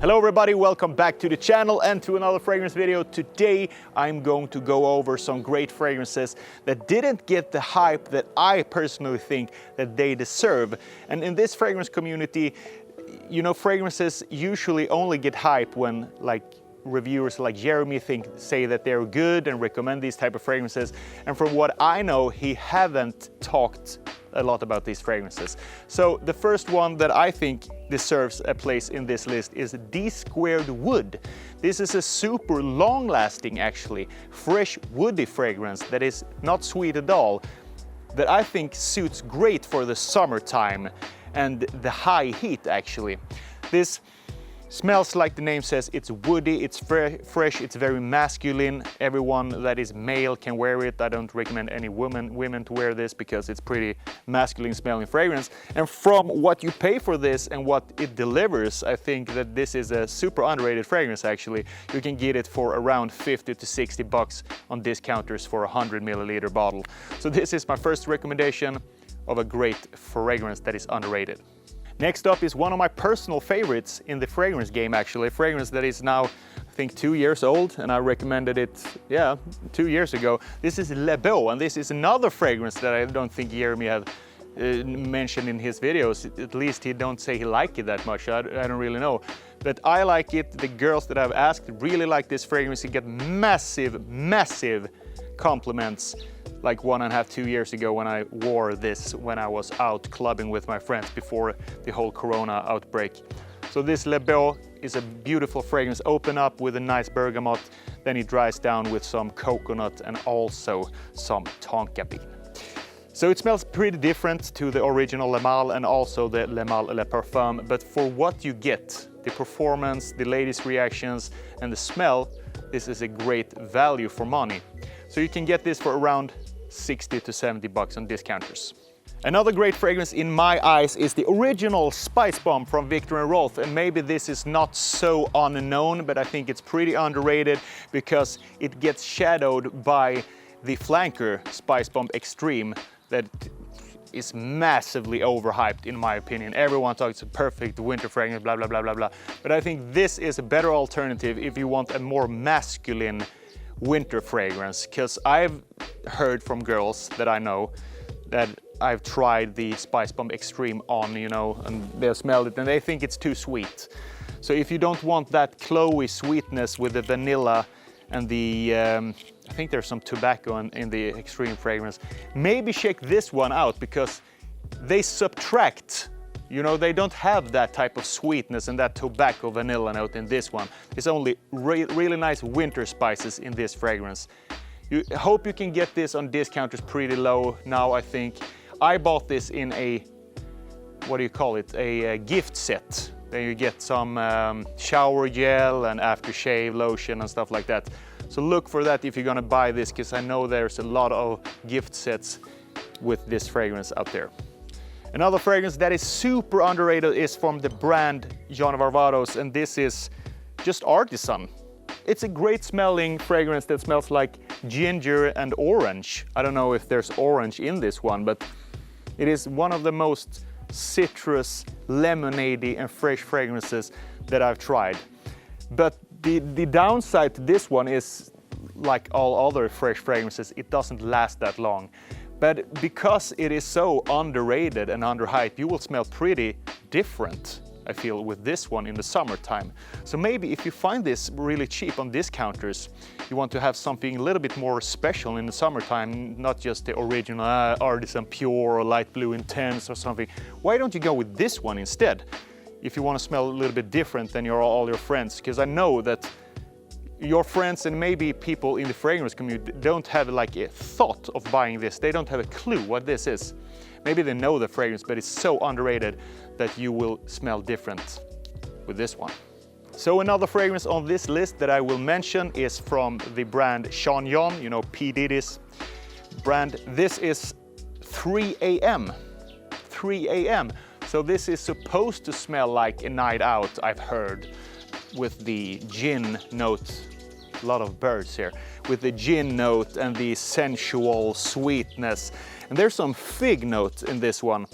Hello everybody, welcome back to the channel and to another fragrance video. Today I'm going to go over some great fragrances that didn't get the hype that I personally think that they deserve. And in this fragrance community, you know, fragrances usually only get hype when reviewers like Jeremy say that they're good and recommend these type of fragrances. And from what I know, he haven't talked a lot about these fragrances. So the first one that I think deserves a place in this list is DSquared Wood. This is a super long-lasting, actually, fresh woody fragrance that is not sweet at all, that I think suits great for the summertime and the high heat, actually. This smells like the name says, it's woody, it's fresh, it's very masculine. Everyone that is male can wear it. I don't recommend any women to wear this because it's pretty masculine smelling fragrance. And from what you pay for this and what it delivers, I think that this is a super underrated fragrance, actually. You can get it for around 50 to 60 bucks on discounters for a 100 milliliter bottle. So this is my first recommendation of a great fragrance that is underrated. Next up is one of my personal favorites in the fragrance game, actually. A fragrance that is now, I think, 2 years old, and I recommended it, 2 years ago. This is Beau, and this is another fragrance that I don't think Jeremy have mentioned in his videos. At least he don't say he like it that much. I don't really know. But I like it. The girls that I've asked really like this fragrance. You get massive compliments, like 1.5 to 2 years ago when I wore this when I was out clubbing with my friends before the whole Corona outbreak. So this Beau is a beautiful fragrance. Open up with a nice bergamot, then it dries down with some coconut and also some tonka bean. So it smells pretty different to the original Le Male and also the Le Male Le Parfum, but for what you get, the performance, the ladies' reactions and the smell, this is a great value for money. So you can get this for around 60 to 70 bucks on discounters. Another great fragrance in my eyes is the original Spice Bomb from Victor and Roth, and maybe this is not so unknown, but I think it's pretty underrated because it gets shadowed by the flanker Spice Bomb Extreme that is massively overhyped in my opinion. Everyone talks it's a perfect winter fragrance, blah, blah, blah, blah, blah. But I think this is a better alternative if you want a more masculine winter fragrance, because I've heard from girls that I know that I've tried the Spice Bomb Extreme on, you know, and they've smelled it and they think it's too sweet. So if you don't want that Chloe sweetness with the vanilla and the, I think there's some tobacco in the Extreme fragrance, maybe check this one out because they subtract. You know, they don't have that type of sweetness and that tobacco vanilla note in this one. It's only really nice winter spices in this fragrance. I hope you can get this on discounters pretty low now, I think. I bought this in a, what do you call it, a gift set. Then you get some shower gel and aftershave lotion and stuff like that. So look for that if you're gonna buy this, because I know there's a lot of gift sets with this fragrance out there. Another fragrance that is super underrated is from the brand Jour, and this is just Artisan. It's a great smelling fragrance that smells like ginger and orange. I don't know if there's orange in this one, but it is one of the most citrus, lemonade-y and fresh fragrances that I've tried. But the downside to this one is, like all other fresh fragrances, it doesn't last that long. But because it is so underrated and underhyped, you will smell pretty different, I feel, with this one in the summertime. So maybe if you find this really cheap on discounters, you want to have something a little bit more special in the summertime, not just the original Artisan Pure or Light Blue Intense or something. Why don't you go with this one instead? If you want to smell a little bit different than all your friends, because I know that your friends and maybe people in the fragrance community don't have like a thought of buying this. They don't have a clue what this is. Maybe they know the fragrance, but it's so underrated that you will smell different with this one. So another fragrance on this list that I will mention is from the brand Sean Yon, you know, P. Diddy's brand. This is 3 AM. 3 AM. So this is supposed to smell like a night out, I've heard, with the gin note. A lot of birds here. With the gin note and the sensual sweetness. And there's some fig notes in this one.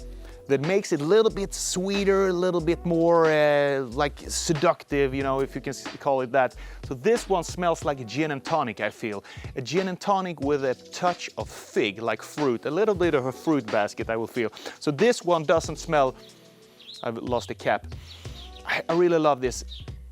that makes it a little bit sweeter, a little bit more like seductive, you know, if you can call it that. So this one smells like a gin and tonic, I feel. A gin and tonic with a touch of fig, like fruit, a little bit of a fruit basket, I will feel. So this one doesn't smell, I've lost the cap. I really love this.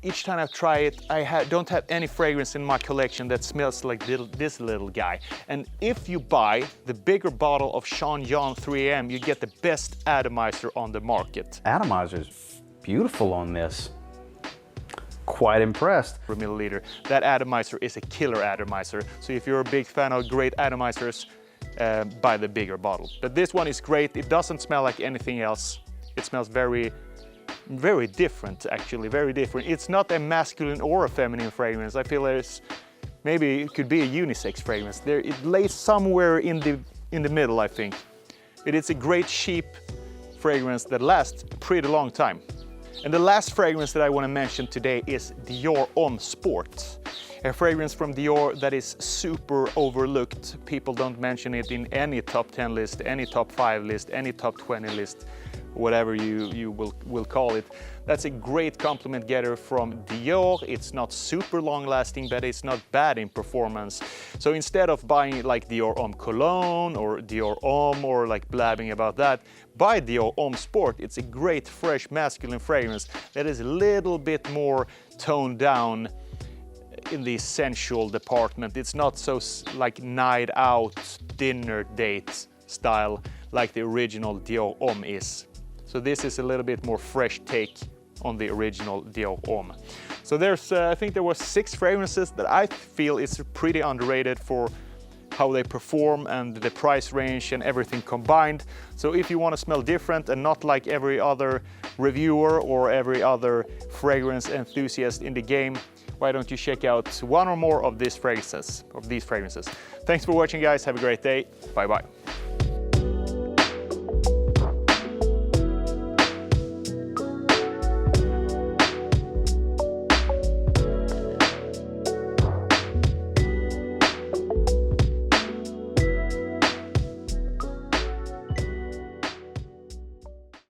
Each time I try it, I don't have any fragrance in my collection that smells like this little guy. And if you buy the bigger bottle of Sean John 3AM, you get the best atomizer on the market. Atomizer's beautiful on this. Quite impressed. Per milliliter. That atomizer is a killer atomizer. So if you're a big fan of great atomizers, buy the bigger bottle. But this one is great. It doesn't smell like anything else. It smells very different, actually, very different. It's not a masculine or a feminine fragrance. I feel maybe it could be a unisex fragrance. It lays somewhere in the middle, I think. It is a great cheap fragrance that lasts a pretty long time. And the last fragrance that I want to mention today is Dior Homme Sport. A fragrance from Dior that is super overlooked. People don't mention it in any top 10 list, any top 5 list, any top 20 list, whatever you will call it. That's a great compliment getter from Dior. It's not super long lasting, but it's not bad in performance. So instead of buying like Dior Homme Cologne or Dior Homme or like blabbing about that, buy Dior Homme Sport. It's a great fresh masculine fragrance that is a little bit more toned down in the sensual department. It's not so like night out, dinner date style like the original Dior Homme is. So this is a little bit more fresh take on the original Dior Homme. So there's, I think there was 6 fragrances that I feel is pretty underrated for how they perform and the price range and everything combined. So if you want to smell different and not like every other reviewer or every other fragrance enthusiast in the game, why don't you check out one or more of these fragrances? Thanks for watching, guys. Have a great day. Bye bye.